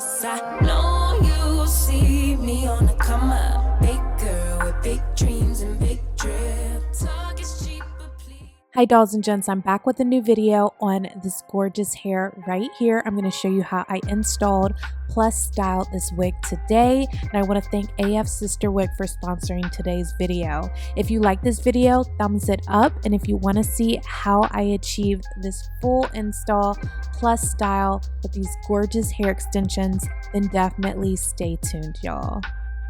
'cause I know you see me on the come up. Big girl with big dreams and big drip. Talk is cheap, but please. Hi dolls and gents, I'm back with a new video on this gorgeous hair right here. I'm going to show you how I installed plus styled this wig today, and I want to thank AFSisterWig for sponsoring today's video. If you like this video, thumbs it up, and if you want to see how I achieved this full install plus style with these gorgeous hair extensions, then definitely stay tuned, y'all.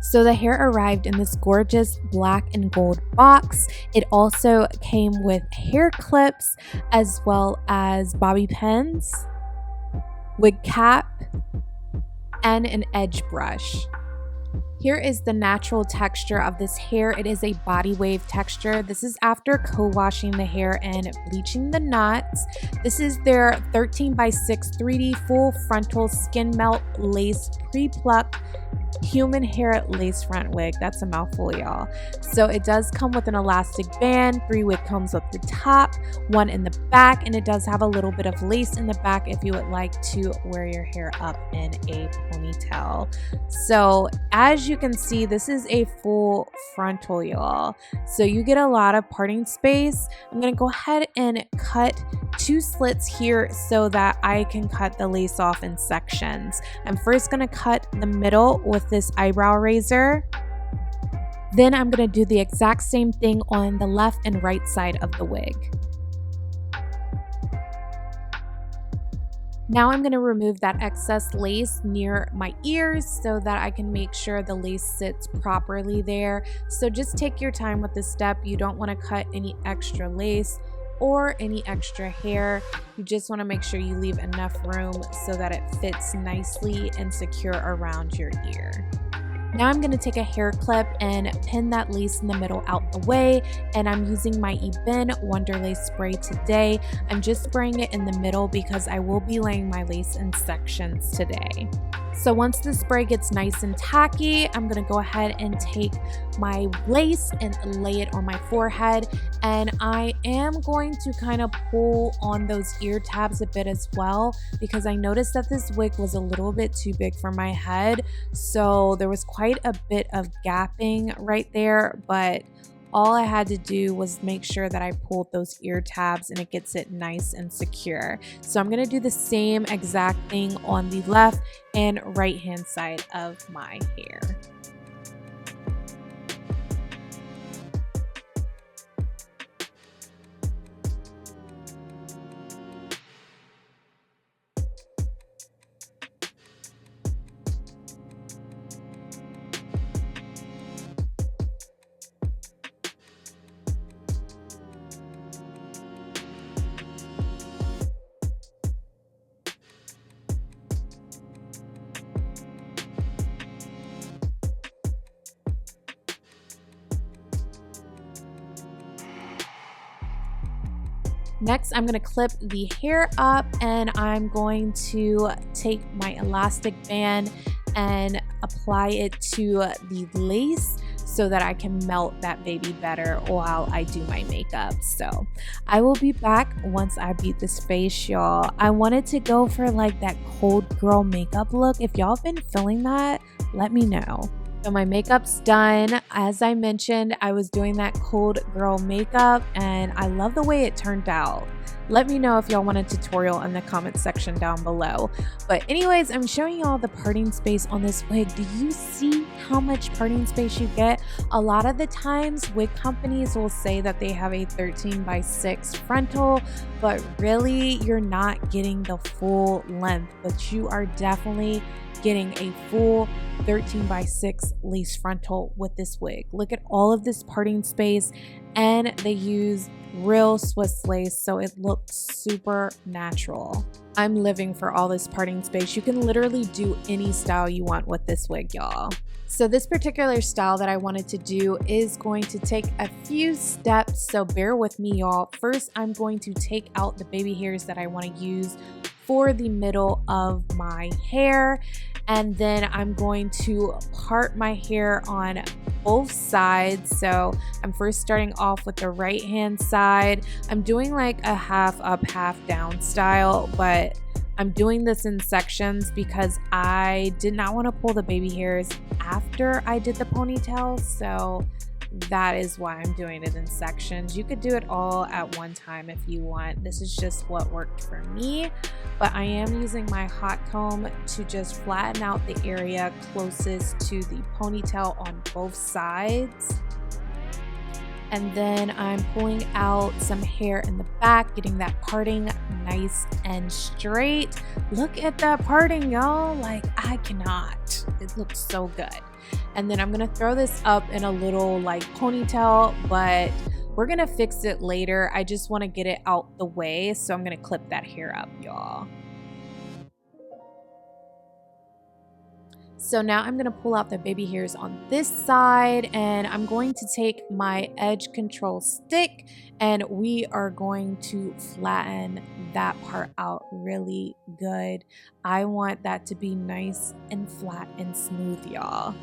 So the hair arrived in this gorgeous black and gold box. It also came with hair clips as well as bobby pins, wig cap, and an edge brush. Here is the natural texture of this hair. It is a body wave texture. This is after co-washing the hair and bleaching the knots. This is their 13x6 3D full frontal skin melt lace pre-pluck human hair lace front wig. That's a mouthful, y'all. So it does come with an elastic band, 3 wig combs up the top, 1 in the back, and it does have a little bit of lace in the back if you would like to wear your hair up in a ponytail. So as you can see, this is a full frontal, y'all. So you get a lot of parting space. I'm gonna go ahead and cut 2 slits here so that I can cut the lace off in sections. I'm first gonna cut the middle with this eyebrow razor. Then I'm gonna do the exact same thing on the left and right side of the wig. Now I'm gonna remove that excess lace near my ears so that I can make sure the lace sits properly there. So just take your time with this step. You don't wanna cut any extra lace or any extra hair. You just want to make sure you leave enough room so that it fits nicely and secure around your ear. Now I'm going to take a hair clip and pin that lace in the middle out the way, and I'm using my Ebin Wonder Lace spray today. I'm just spraying it in the middle because I will be laying my lace in sections today. So once the spray gets nice and tacky, I'm going to go ahead and take my lace and lay it on my forehead, and I am going to kind of pull on those ear tabs a bit as well because I noticed that this wig was a little bit too big for my head, so there was quite a bit of gapping right there, but all I had to do was make sure that I pulled those ear tabs and it gets it nice and secure. So I'm going to do the same exact thing on the left and right hand side of my hair. Next, I'm going to clip the hair up, and I'm going to take my elastic band and apply it to the lace so that I can melt that baby better while I do my makeup. So I will be back once I beat this face, y'all. I wanted to go for like that cold girl makeup look. If y'all have been feeling that, let me know. So my makeup's done. As I mentioned, I was doing that cold girl makeup and I love the way it turned out. Let me know if y'all want a tutorial in the comment section down below. But anyways, I'm showing y'all the parting space on this wig. Do you see how much parting space you get? A lot of the times wig companies will say that they have a 13x6 frontal, but really you're not getting the full length, but you are definitely getting a full 13x6 lace frontal with this wig. Look at all of this parting space, and they use real Swiss lace, so it looks super natural. I'm living for all this parting space. You can literally do any style you want with this wig, y'all. So this particular style that I wanted to do is going to take a few steps, so bear with me, y'all. First, I'm going to take out the baby hairs that I want to use for the middle of my hair, and then I'm going to part my hair on both sides. So I'm first starting off with the right hand side. I'm doing like a half up, half down style, but I'm doing this in sections because I did not want to pull the baby hairs after I did the ponytail, so that is why I'm doing it in sections. You could do it all at one time if you want. This is just what worked for me, but I am using my hot comb to just flatten out the area closest to the ponytail on both sides. And then I'm pulling out some hair in the back, getting that parting nice and straight. Look at that parting, y'all. Like, I cannot. It looks so good. And then I'm gonna throw this up in a little like ponytail, but we're gonna fix it later. I just wanna get it out the way, so I'm gonna clip that hair up, y'all. So now I'm going to pull out the baby hairs on this side, and I'm going to take my edge control stick and we are going to flatten that part out really good. I want that to be nice and flat and smooth, y'all.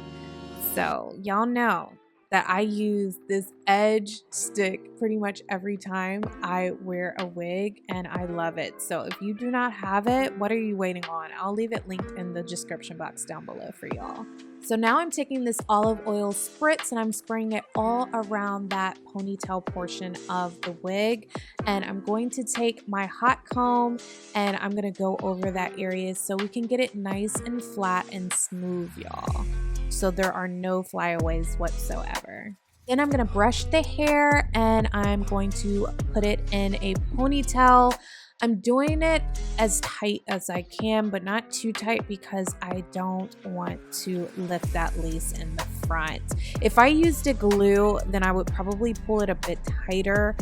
So y'all know that I use this edge stick pretty much every time I wear a wig, and I love it. So if you do not have it, what are you waiting on? I'll leave it linked in the description box down below for y'all. So now I'm taking this olive oil spritz and I'm spraying it all around that ponytail portion of the wig. And I'm going to take my hot comb and I'm gonna go over that area so we can get it nice and flat and smooth, y'all. So there are no flyaways whatsoever. Then I'm gonna brush the hair and I'm going to put it in a ponytail. I'm doing it as tight as I can, but not too tight because I don't want to lift that lace in the front. If I used a glue, then I would probably pull it a bit tighter,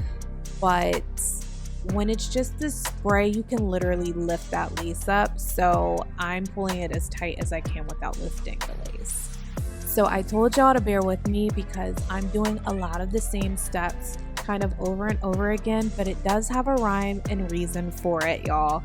but when it's just this spray, you can literally lift that lace up. So I'm pulling it as tight as I can without lifting the lace. So I told y'all to bear with me because I'm doing a lot of the same steps kind of over and over again, but it does have a rhyme and reason for it, y'all.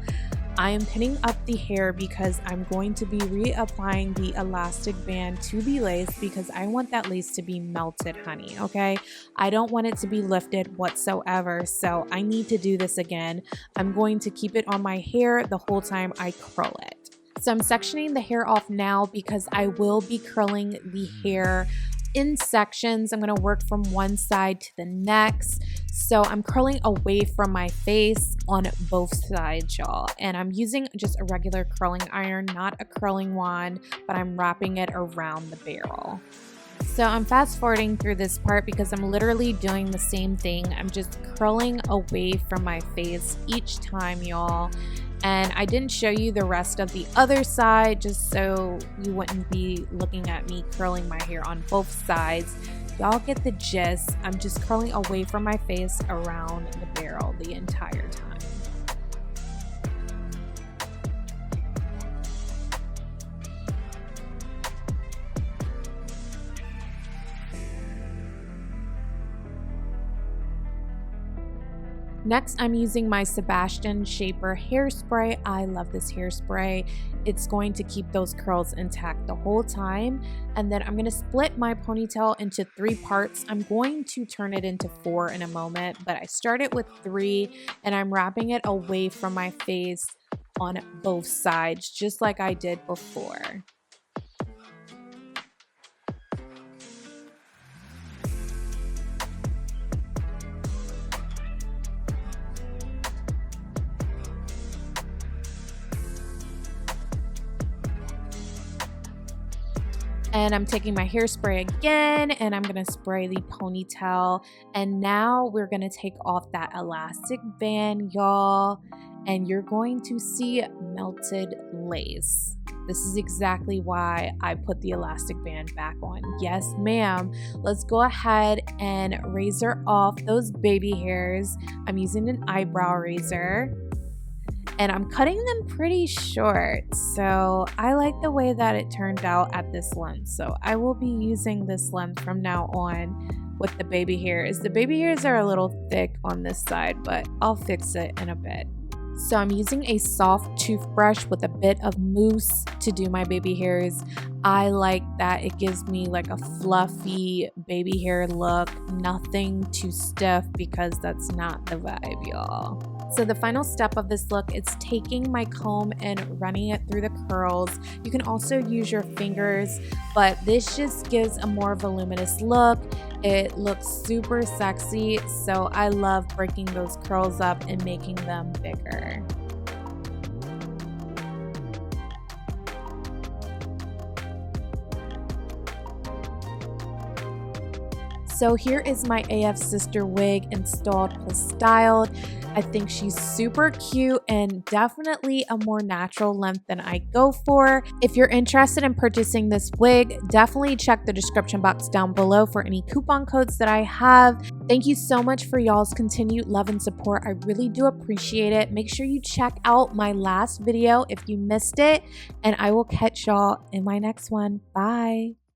I am pinning up the hair because I'm going to be reapplying the elastic band to the lace because I want that lace to be melted, honey, okay? I don't want it to be lifted whatsoever, so I need to do this again. I'm going to keep it on my hair the whole time I curl it. So I'm sectioning the hair off now because I will be curling the hair in sections. I'm going to work from one side to the next. So I'm curling away from my face on both sides, y'all. And I'm using just a regular curling iron, not a curling wand, but I'm wrapping it around the barrel. So I'm fast forwarding through this part because I'm literally doing the same thing. I'm just curling away from my face each time, y'all. And I didn't show you the rest of the other side just so you wouldn't be looking at me curling my hair on both sides. Y'all get the gist. I'm just curling away from my face around the barrel the entire time. Next, I'm using my Sebastian Shaper hairspray. I love this hairspray. It's going to keep those curls intact the whole time. And then I'm going to split my ponytail into 3 parts. I'm going to turn it into 4 in a moment, but I started with 3 and I'm wrapping it away from my face on both sides, just like I did before. And I'm taking my hairspray again and I'm gonna spray the ponytail. And now we're gonna take off that elastic band, y'all. And you're going to see melted lace. This is exactly why I put the elastic band back on. Yes, ma'am. Let's go ahead and razor off those baby hairs. I'm using an eyebrow razor. And I'm cutting them pretty short, so I like the way that it turned out at this length. So I will be using this length from now on with the baby hairs. The baby hairs are a little thick on this side, but I'll fix it in a bit. So I'm using a soft toothbrush with a bit of mousse to do my baby hairs. I like that it gives me like a fluffy baby hair look, nothing too stiff because that's not the vibe, y'all. So the final step of this look is taking my comb and running it through the curls. You can also use your fingers, but this just gives a more voluminous look. It looks super sexy, so I love breaking those curls up and making them bigger. So here is my AFSisterWig installed plus styled. I think she's super cute and definitely a more natural length than I go for. If you're interested in purchasing this wig, definitely check the description box down below for any coupon codes that I have. Thank you so much for y'all's continued love and support. I really do appreciate it. Make sure you check out my last video if you missed it, and I will catch y'all in my next one. Bye.